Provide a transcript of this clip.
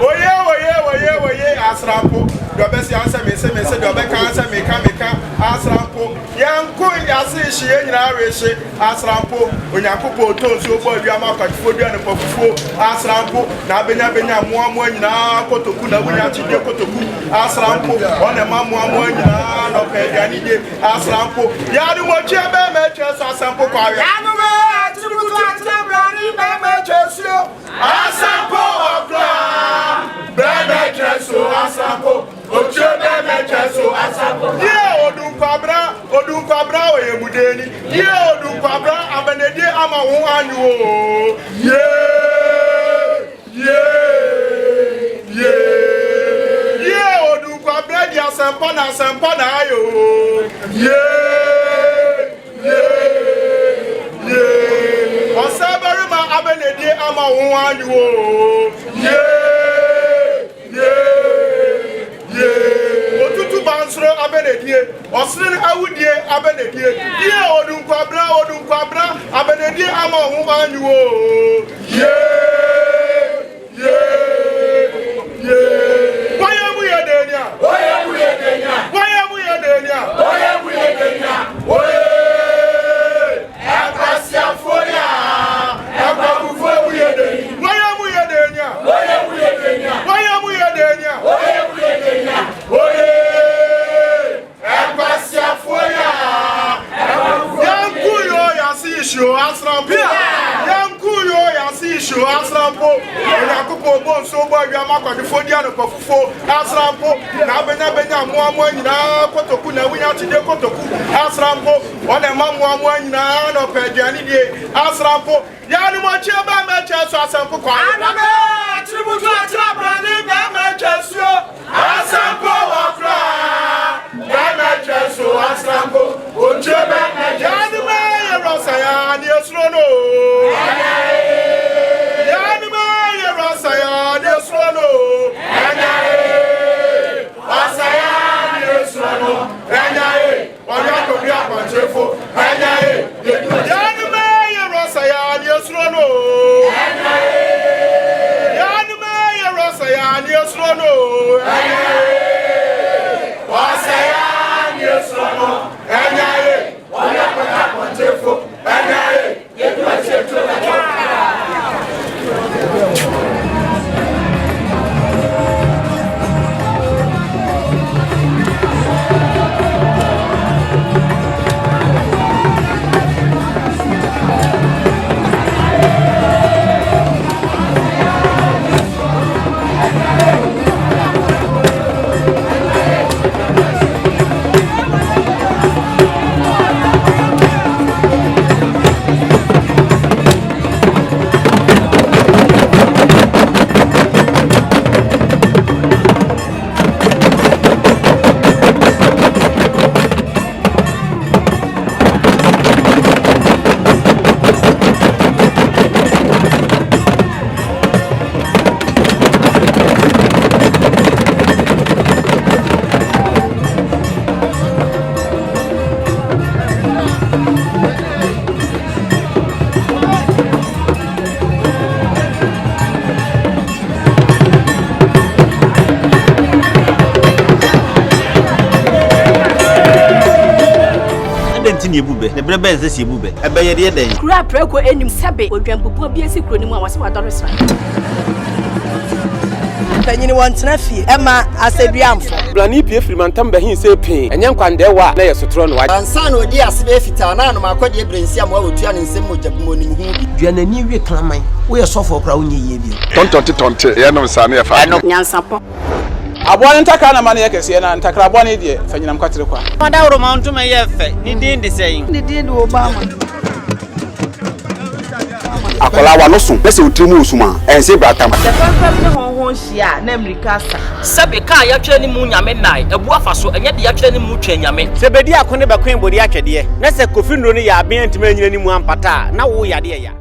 Oye, Asrampo. The best answer me say, the best answer me come, Asrampo. Young Coy, she in Irish, Asrampo. When you put to so boy, you are not for the Asrampo. Nabena, one now, Kotokuna, we have to do Kotoku, Asrampo, on a mamma, one now, Penny, Asrampo. Yadu, what you have matches, Asampo, Asampo, Asampo, yeah, Otumfuo Oyemudeni. Yeah, Otumfuo Abenedi ama wanyu. Yeah, Otumfuo dia sempa na ayo. Yeah. Osabari ma Abenedi ama wanyu. Otutu bansro Abenedie, Osrin awudie Abenedie. Yeah, Otumfuo Abenedie ama wanyu. Why am we Denia? Asrampo, Yakupo Bon so boy, Yamaka, the Fodiano of Asrampo, Nabena, Moamina, Kotokuna, we have to do Kotoku, Asrampo, on a Mamma, no Pediani, Asrampo, Yanuma Chaba matches, Asampo, Asampo, Asrampo, Ojaba, Yanuma, Rosayan, yes, no. Yebube, the Breman says Yebube. I buy a day. Crap, Roko, and him Sabe, or Jampu, be a secret, and was what others. Penny wants Nafi, Emma, I said, Biamfo. Blanipi, Freeman Tamba, he say pain, and young Quandewa, lay a sotron, and son, or dear Svefitana, my cody, Brinsiam, or turn in some much of money. You are a new reclaiming. We are so for Brownie. Tonte, Yanam Sania, Nyansapo. I want to take on a money, and take a bonnet, Fenam Catriqua. What I amount to my effect, Nidin the same. Nidin Obama. Akolawa no so pese otimu suma ense brata ma. The first no honhon hia na Amerikasa. Sabe ka ya twere ni mu nyame nai, ebu afaso enye de ya twere ni mu twa nyame. Se bedi akone be kwen bodi atwede. Na se kofi nro ni ya aben ntime nyina ni mu ampata na wo ya de ya.